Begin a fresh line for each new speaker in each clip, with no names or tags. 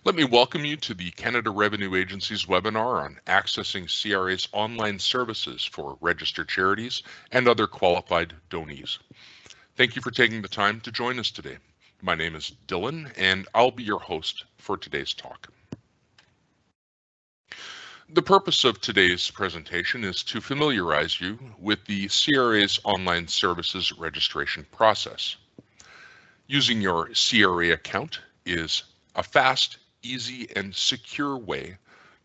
Let me welcome you to the Canada Revenue Agency's webinar on accessing CRA's online services for registered charities and other qualified donees. Thank you for taking the time to join us today. My name is Dylan, and I'll be your host for today's talk. The purpose of today's presentation is to familiarize you with the CRA's online services registration process. Using your CRA account is a fast, easy, and secure way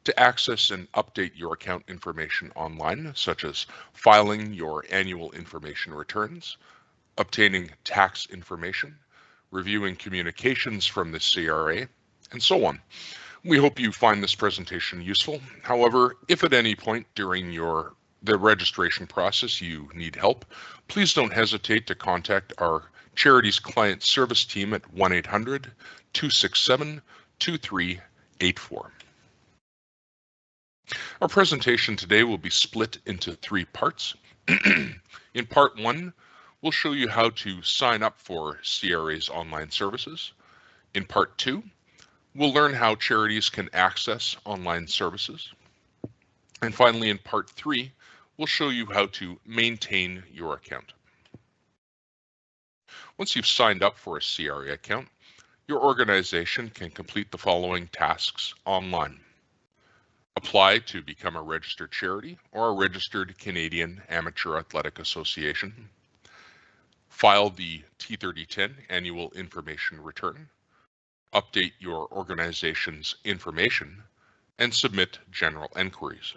to access and update your account information online, such as filing your annual information returns, obtaining tax information, reviewing communications from the CRA, and so on. We hope you find this presentation useful. However, if at any point during the registration process you need help, please don't hesitate to contact our Charities Client Service Team at 1-800-267-2384. Our presentation today will be split into 3 parts. In part 1, we'll show you how to sign up for CRA's online services. In part 2, we'll learn how charities can access online services. And finally, in part 3, we'll show you how to maintain your account. Once you've signed up for a CRA account, your organization can complete the following tasks online. Apply to become a registered charity or a registered Canadian Amateur Athletic Association. File the T3010 Annual Information Return. Update your organization's information, and submit general enquiries.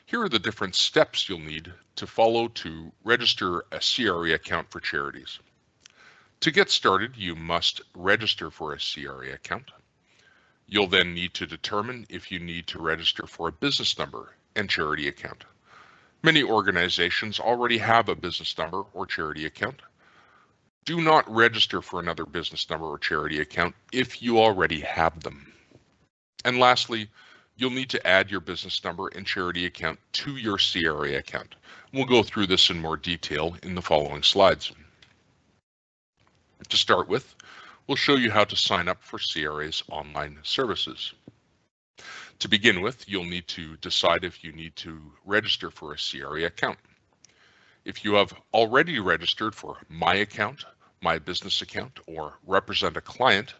Here are the different steps you'll need to follow to register a CRA account for charities. To get started, you must register for a CRA account. You'll then need to determine if you need to register for a business number and charity account. Many organizations already have a business number or charity account. Do not register for another business number or charity account if you already have them. And lastly, you'll need to add your business number and charity account to your CRA account. We'll go through this in more detail in the following slides. To start with, we'll show you how to sign up for CRA's online services. To begin with, you'll need to decide if you need to register for a CRA account. If you have already registered for My Account, My Business Account, or Represent a Client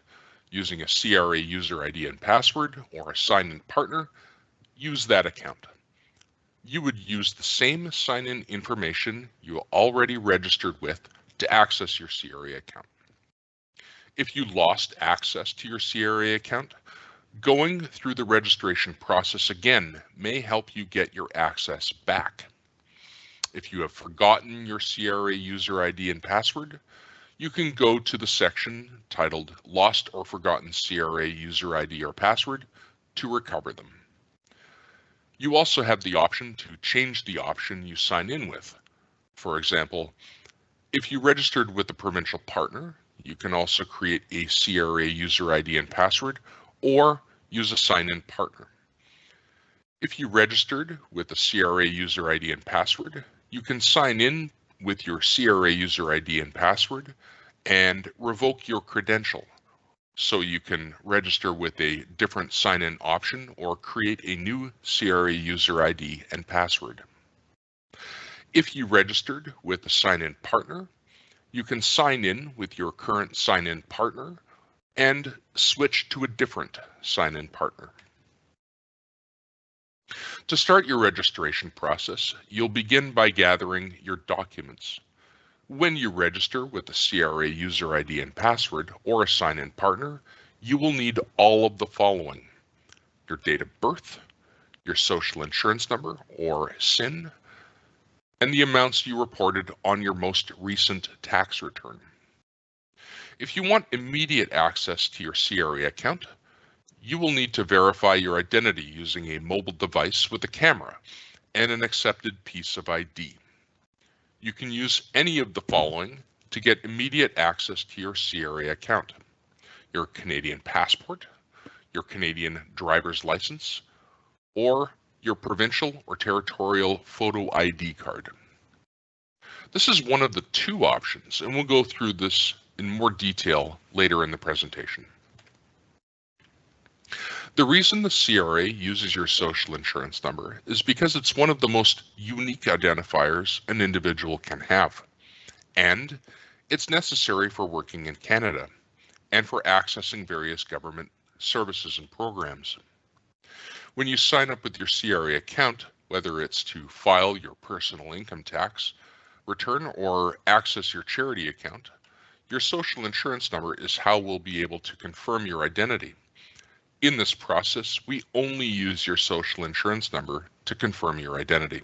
using a CRA user ID and password or a sign-in partner, use that account. You would use the same sign-in information you already registered with to access your CRA account. If you lost access to your CRA account, going through the registration process again may help you get your access back. If you have forgotten your CRA user ID and password, you can go to the section titled Lost or Forgotten CRA User ID or Password to recover them. You also have the option to change the option you sign in with. For example, if you registered with a provincial partner, you can also create a CRA user ID and password or use a sign-in partner. If you registered with a CRA user ID and password, you can sign in with your CRA user ID and password and revoke your credential so you can register with a different sign-in option or create a new CRA user ID and password. If you registered with a sign-in partner, you can sign in with your current sign-in partner and switch to a different sign-in partner. To start your registration process, you'll begin by gathering your documents. When you register with a CRA user ID and password or a sign-in partner, you will need all of the following: your date of birth, your social insurance number or SIN, and the amounts you reported on your most recent tax return. If you want immediate access to your CRA account, you will need to verify your identity using a mobile device with a camera and an accepted piece of ID. You can use any of the following to get immediate access to your CRA account: your Canadian passport, your Canadian driver's license, or your provincial or territorial photo ID card. This is one of the 2 options, and we'll go through this in more detail later in the presentation. The reason the CRA uses your social insurance number is because it's one of the most unique identifiers an individual can have, and it's necessary for working in Canada and for accessing various government services and programs. When you sign up with your CRA account, whether it's to file your personal income tax return or access your charity account, your social insurance number is how we'll be able to confirm your identity. In this process, we only use your social insurance number to confirm your identity.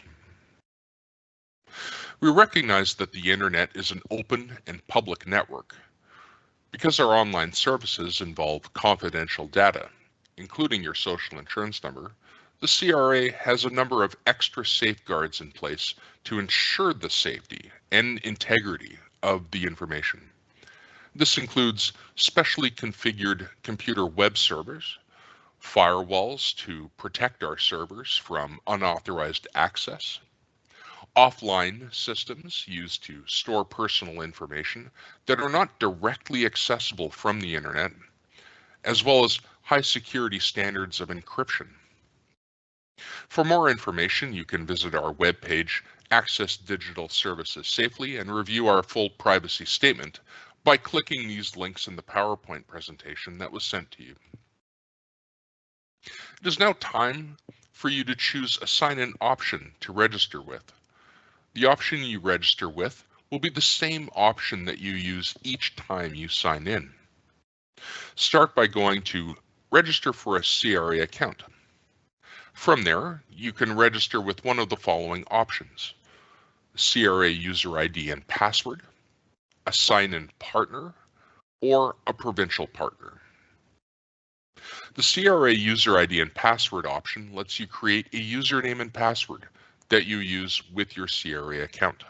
We recognize that the internet is an open and public network. Because our online services involve confidential data, including your social insurance number, the CRA has a number of extra safeguards in place to ensure the safety and integrity of the information. This includes specially configured computer web servers, firewalls to protect our servers from unauthorized access, offline systems used to store personal information that are not directly accessible from the internet, as well as high security standards of encryption. For more information, you can visit our webpage, Access Digital Services Safely, and review our full privacy statement by clicking these links in the PowerPoint presentation that was sent to you. It is now time for you to choose a sign-in option to register with. The option you register with will be the same option that you use each time you sign in. Start by going to Register for a CRA account. From there, you can register with one of the following options: CRA user ID and password, a sign-in partner, or a provincial partner. The CRA user ID and password option lets you create a username and password that you use with your CRA account.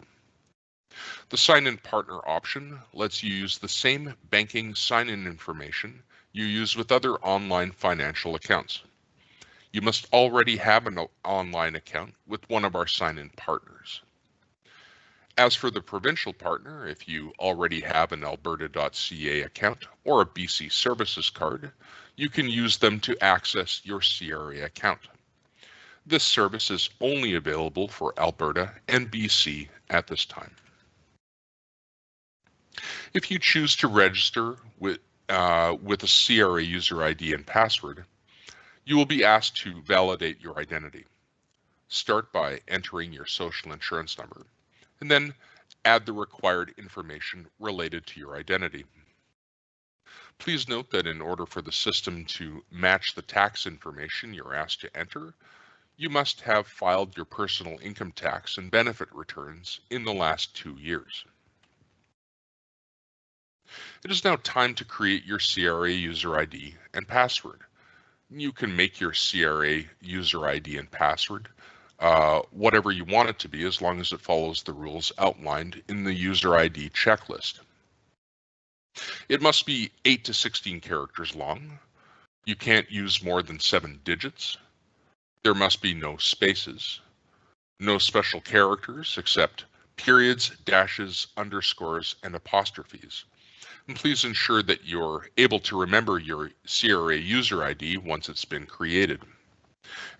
The sign-in partner option lets you use the same banking sign-in information you use with other online financial accounts. You must already have an online account with one of our sign-in partners. As for the provincial partner, if you already have an alberta.ca account or a BC Services card, you can use them to access your CRA account. This service is only available for Alberta and BC at this time. If you choose to register with a CRA user ID and password, you will be asked to validate your identity. Start by entering your social insurance number, and then add the required information related to your identity. Please note that in order for the system to match the tax information you're asked to enter, you must have filed your personal income tax and benefit returns in the last 2 years. It is now time to create your CRA user ID and password. You can make your CRA user ID and password whatever you want it to be, as long as it follows the rules outlined in the user ID checklist. It must be 8 to 16 characters long. You can't use more than 7 digits. There must be no spaces, no special characters except periods, dashes, underscores, and apostrophes. And please ensure that you're able to remember your CRA user ID once it's been created.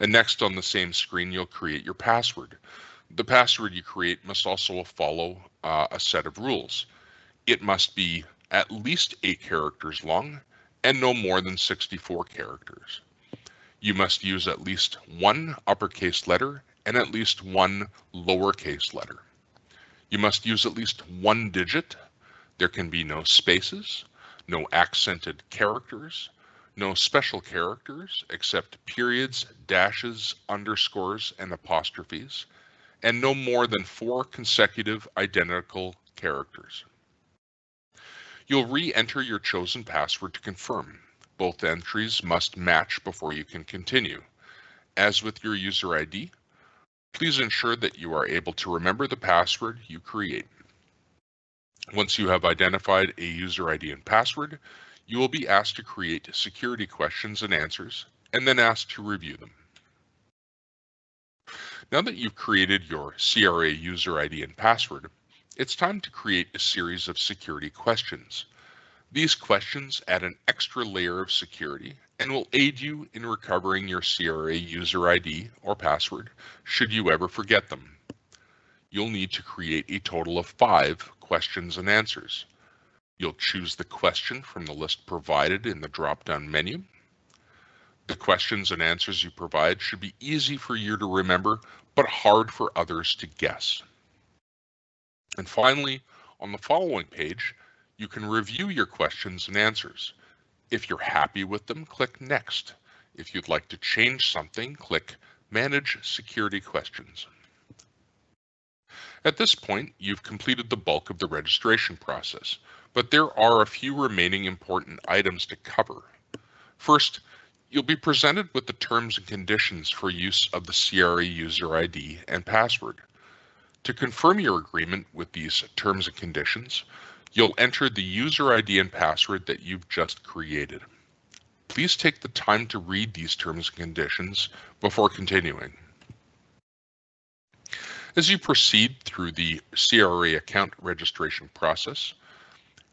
And next on the same screen, you'll create your password. The password you create must also follow a set of rules. It must be at least 8 characters long and no more than 64 characters. You must use at least one uppercase letter and at least one lowercase letter. You must use at least 1 digit. There can be no spaces, no accented characters, no special characters except periods, dashes, underscores, and apostrophes, and no more than 4 consecutive identical characters. You'll re-enter your chosen password to confirm. Both entries must match before you can continue. As with your user ID, please ensure that you are able to remember the password you create. Once you have identified a user ID and password, you will be asked to create security questions and answers, and then asked to review them. Now that you've created your CRA user ID and password, it's time to create a series of security questions. These questions add an extra layer of security and will aid you in recovering your CRA user ID or password should you ever forget them. You'll need to create a total of 5 questions and answers. You'll choose the question from the list provided in the drop-down menu. The questions and answers you provide should be easy for you to remember, but hard for others to guess. And finally, on the following page, you can review your questions and answers. If you're happy with them, click Next. If you'd like to change something, click Manage Security Questions. At this point, you've completed the bulk of the registration process, but there are a few remaining important items to cover. First, you'll be presented with the terms and conditions for use of the CRA user ID and password. To confirm your agreement with these terms and conditions, you'll enter the user ID and password that you've just created. Please take the time to read these terms and conditions before continuing. As you proceed through the CRA account registration process,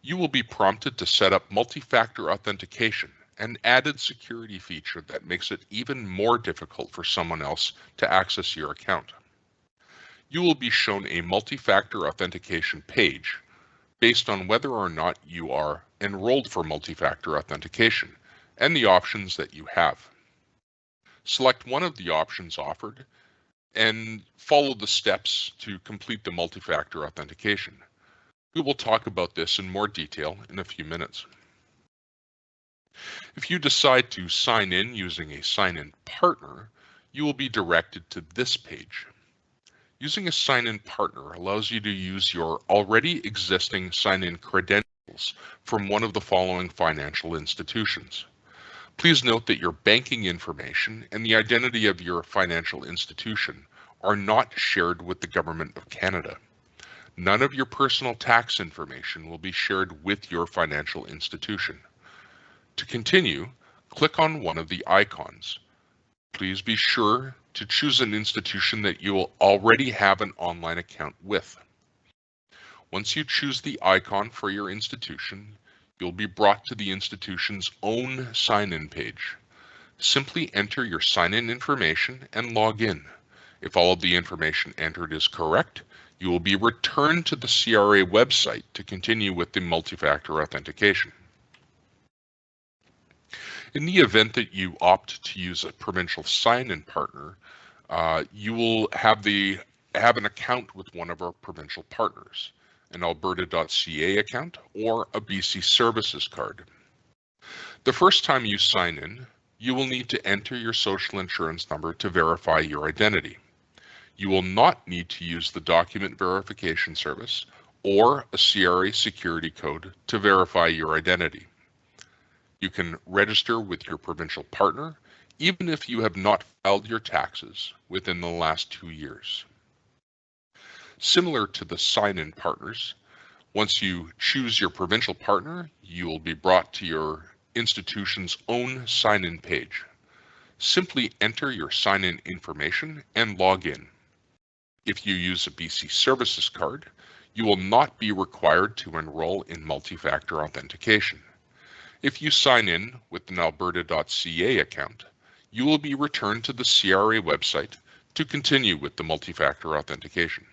you will be prompted to set up multi-factor authentication, an added security feature that makes it even more difficult for someone else to access your account. You will be shown a multi-factor authentication page based on whether or not you are enrolled for multi-factor authentication and the options that you have. Select one of the options offered and follow the steps to complete the multi-factor authentication. We will talk about this in more detail in a few minutes. If you decide to sign in using a sign-in partner, you will be directed to this page. Using a sign-in partner allows you to use your already existing sign-in credentials from one of the following financial institutions. Please note that your banking information and the identity of your financial institution are not shared with the Government of Canada. None of your personal tax information will be shared with your financial institution. To continue, click on one of the icons. Please be sure to choose an institution that you will already have an online account with. Once you choose the icon for your institution, you'll be brought to the institution's own sign-in page. Simply enter your sign-in information and log in. If all of the information entered is correct, you will be returned to the CRA website to continue with the multi-factor authentication. In the event that you opt to use a provincial sign-in partner, you will have an account with one of our provincial partners, an alberta.ca account or a BC Services card. The first time you sign in, you will need to enter your social insurance number to verify your identity. You will not need to use the document verification service or a CRA security code to verify your identity. You can register with your provincial partner even if you have not filed your taxes within the last 2 years. Similar to the sign-in partners, once you choose your provincial partner, you will be brought to your institution's own sign-in page. Simply enter your sign-in information and log in. If you use a BC Services card, you will not be required to enroll in multi-factor authentication. If you sign in with an alberta.ca account, you will be returned to the CRA website to continue with the multi-factor authentication.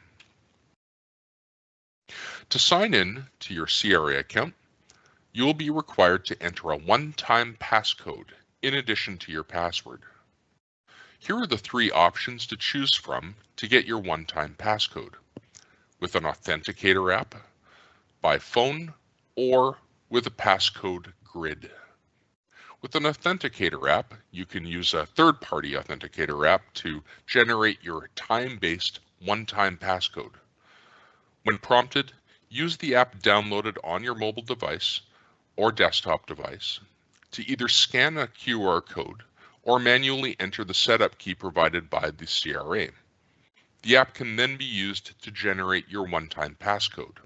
To sign in to your CRA account, you will be required to enter a one-time passcode in addition to your password. Here are the 3 options to choose from to get your one-time passcode: with an authenticator app, by phone, or with a passcode grid. With an authenticator app, you can use a third-party authenticator app to generate your time-based one-time passcode. When prompted, use the app downloaded on your mobile device or desktop device to either scan a QR code or manually enter the setup key provided by the CRA. The app can then be used to generate your one-time passcode.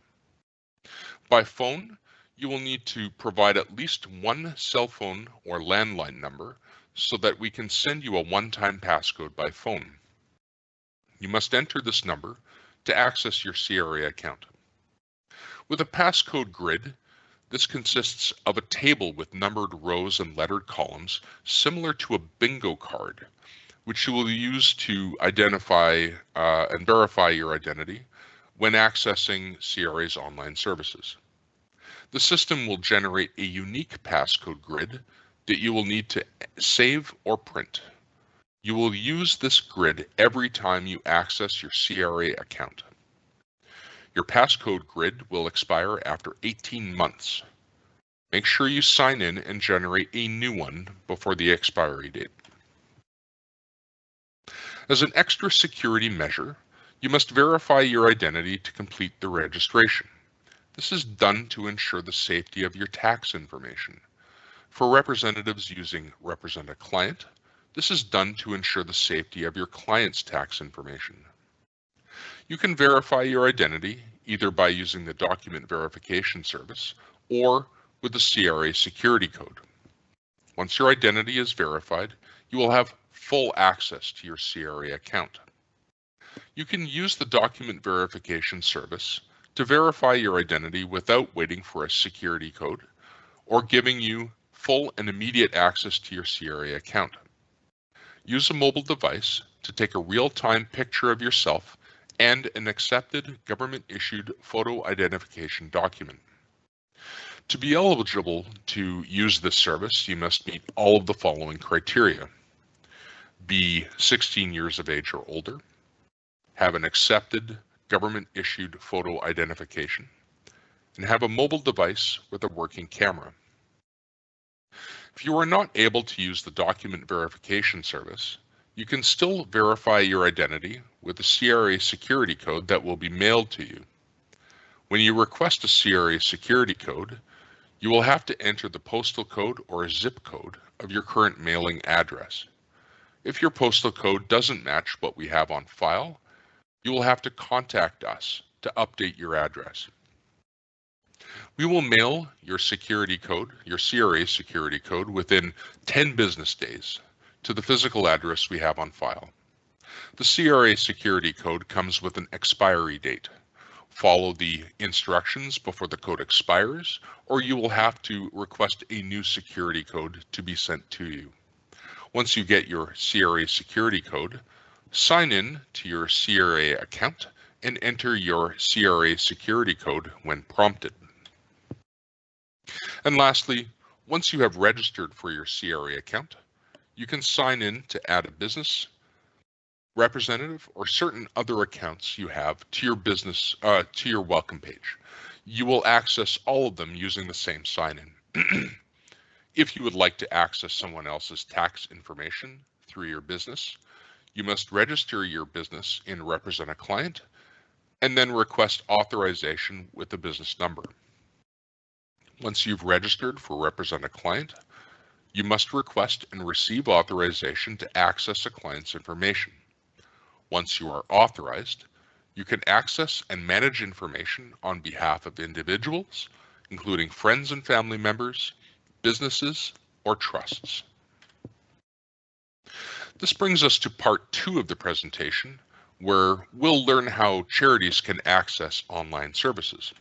By phone, you will need to provide at least one cell phone or landline number so that we can send you a one-time passcode by phone. You must enter this number to access your CRA account. With a passcode grid, This consists of a table with numbered rows and lettered columns similar to a bingo card, which you will use to identify and verify your identity when accessing CRA's online services. The system will generate a unique passcode grid that you will need to save or print. You will use this grid every time you access your CRA account. Your passcode grid will expire after 18 months. Make sure you sign in and generate a new one before the expiry date. As an extra security measure, you must verify your identity to complete the registration. This is done to ensure the safety of your tax information. For representatives using Represent a Client, this is done to ensure the safety of your client's tax information. You can verify your identity either by using the document verification service or with the CRA security code. Once your identity is verified, you will have full access to your CRA account. You can use the document verification service to verify your identity without waiting for a security code or giving you full and immediate access to your CRA account. Use a mobile device to take a real-time picture of yourself and an accepted government-issued photo identification document. To be eligible to use this service, you must meet all of the following criteria: be 16 years of age or older, have an accepted government-issued photo identification, and have a mobile device with a working camera. If you are not able to use the document verification service, you can still verify your identity with a CRA security code that will be mailed to you. When you request a CRA security code, you will have to enter the postal code or zip code of your current mailing address. If your postal code doesn't match what we have on file, you will have to contact us to update your address. We will mail your security code, your CRA security code, within 10 business days to the physical address we have on file. The CRA security code comes with an expiry date. Follow the instructions before the code expires, or you will have to request a new security code to be sent to you. Once you get your CRA security code, sign in to your CRA account and enter your CRA security code when prompted. And lastly, once you have registered for your CRA account, you can sign in to add a business representative or certain other accounts you have to your business, to your welcome page. You will access all of them using the same sign-in. If you would like to access someone else's tax information through your business, you must register your business in Represent a Client and then request authorization with the business number. Once you've registered for Represent a Client, you must request and receive authorization to access a client's information. Once you are authorized, you can access and manage information on behalf of individuals, including friends and family members, businesses, or trusts. This brings us to part 2 of the presentation, where we'll learn how charities can access online services.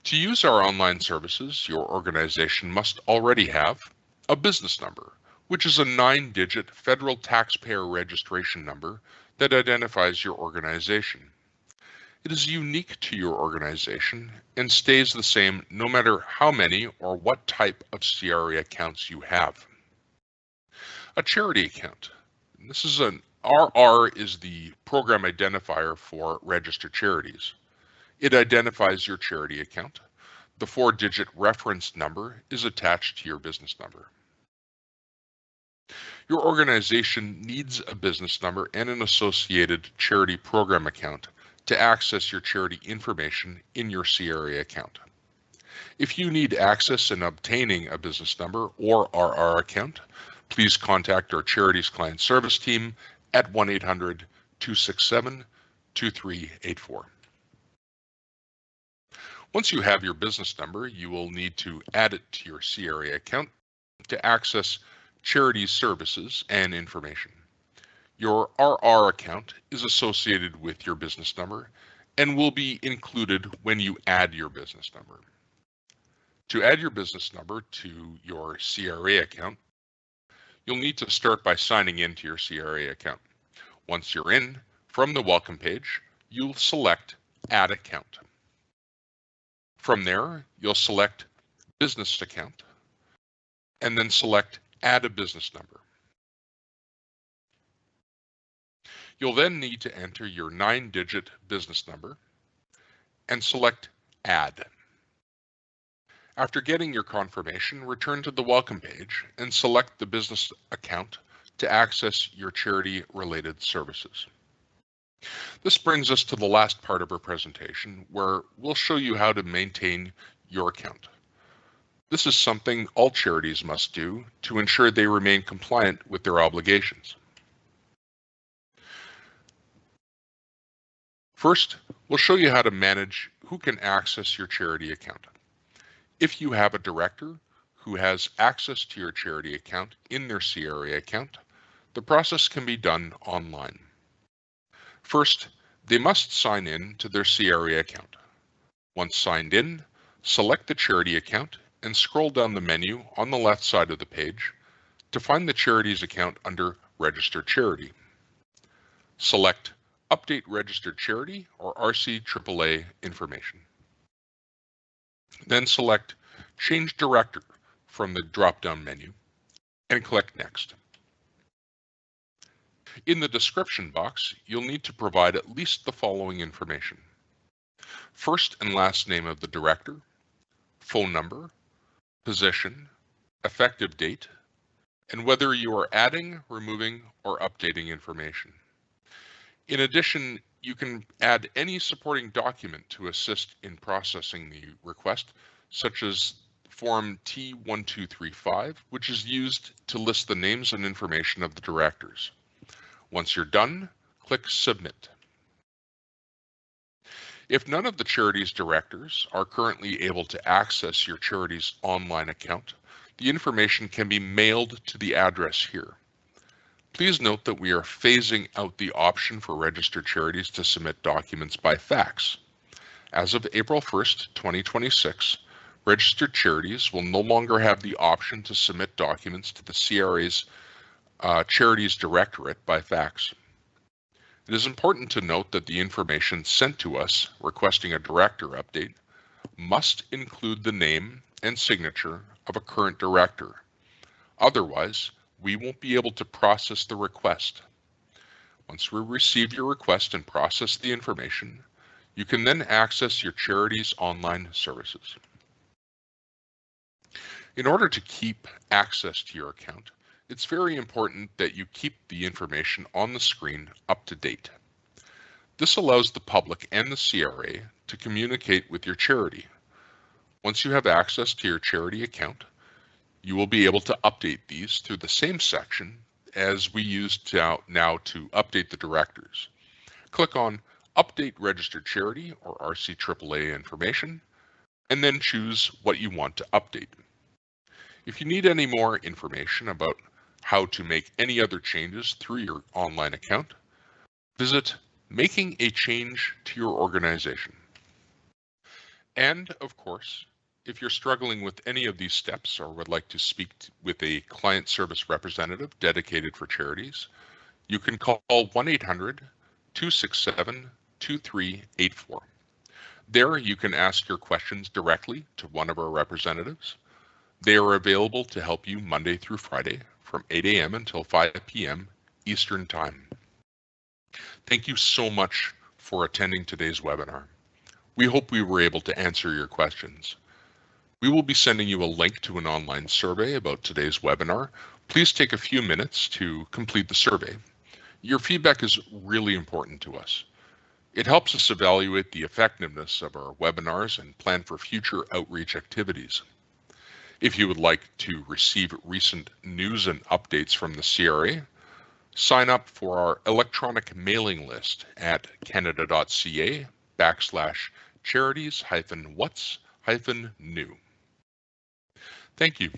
To use our online services, your organization must already have a business number, which is a 9-digit federal taxpayer registration number that identifies your organization. It is unique to your organization and stays the same no matter how many or what type of CRA accounts you have. A charity account. This is an RR is the program identifier for registered charities. It identifies your charity account. The 4-digit reference number is attached to your business number. Your organization needs a business number and an associated charity program account to access your charity information in your CRA account. If you need access in obtaining a business number or RR account, please contact our Charities Client Service team at 1-800-267-2384. Once you have your business number, you will need to add it to your CRA account to access charity services and information. Your RR account is associated with your business number and will be included when you add your business number. To add your business number to your CRA account, you'll need to start by signing into your CRA account. Once you're in, from the welcome page, you'll select Add Account. From there, you'll select Business Account, and then select Add a Business Number. You'll then need to enter your 9-digit business number and select Add. After getting your confirmation, return to the welcome page and select the business account to access your charity-related services. This brings us to the last part of our presentation, where we'll show you how to maintain your account. This is something all charities must do to ensure they remain compliant with their obligations. First, we'll show you how to manage who can access your charity account. If you have a director who has access to your charity account in their CRA account, the process can be done online. First, they must sign in to their CRA account. Once signed in, select the charity account and scroll down the menu on the left side of the page to find the charity's account under Registered Charity. Select Update Registered Charity or RC AAA information. Then select Change Director from the drop-down menu and click Next. In the description box, you'll need to provide at least the following information: first and last name of the director, phone number, position, effective date, and whether you are adding, removing, or updating information. In addition, you can add any supporting document to assist in processing the request, such as Form T1235, which is used to list the names and information of the directors. Once you're done, click Submit. If none of the charity's directors are currently able to access your charity's online account, the information can be mailed to the address here. Please note that we are phasing out the option for registered charities to submit documents by fax. As of April 1st, 2026, registered charities will no longer have the option to submit documents to the CRA's Charities Directorate by fax. It is important to note that the information sent to us requesting a director update must include the name and signature of a current director. Otherwise, we won't be able to process the request. Once we receive your request and process the information, you can then access your charity's online services. In order to keep access to your account, it's very important that you keep the information on the screen up to date. This allows the public and the CRA to communicate with your charity. Once you have access to your charity account, you will be able to update these through the same section as we use now to update the directors. Click on Update Registered Charity or RC AAA information, and then choose what you want to update. If you need any more information about how to make any other changes through your online account, visit Making a Change to Your Organization. And of course, if you're struggling with any of these steps or would like to speak with a client service representative dedicated for charities, you can call 1-800-267-2384. There you can ask your questions directly to one of our representatives. They are available to help you Monday through Friday from 8 a.m. until 5 p.m. Eastern Time. Thank you so much for attending today's webinar. We hope we were able to answer your questions. We will be sending you a link to an online survey about today's webinar. Please take a few minutes to complete the survey. Your feedback is really important to us. It helps us evaluate the effectiveness of our webinars and plan for future outreach activities. If you would like to receive recent news and updates from the CRA, sign up for our electronic mailing list at canada.ca/charities-whats-new. Thank you.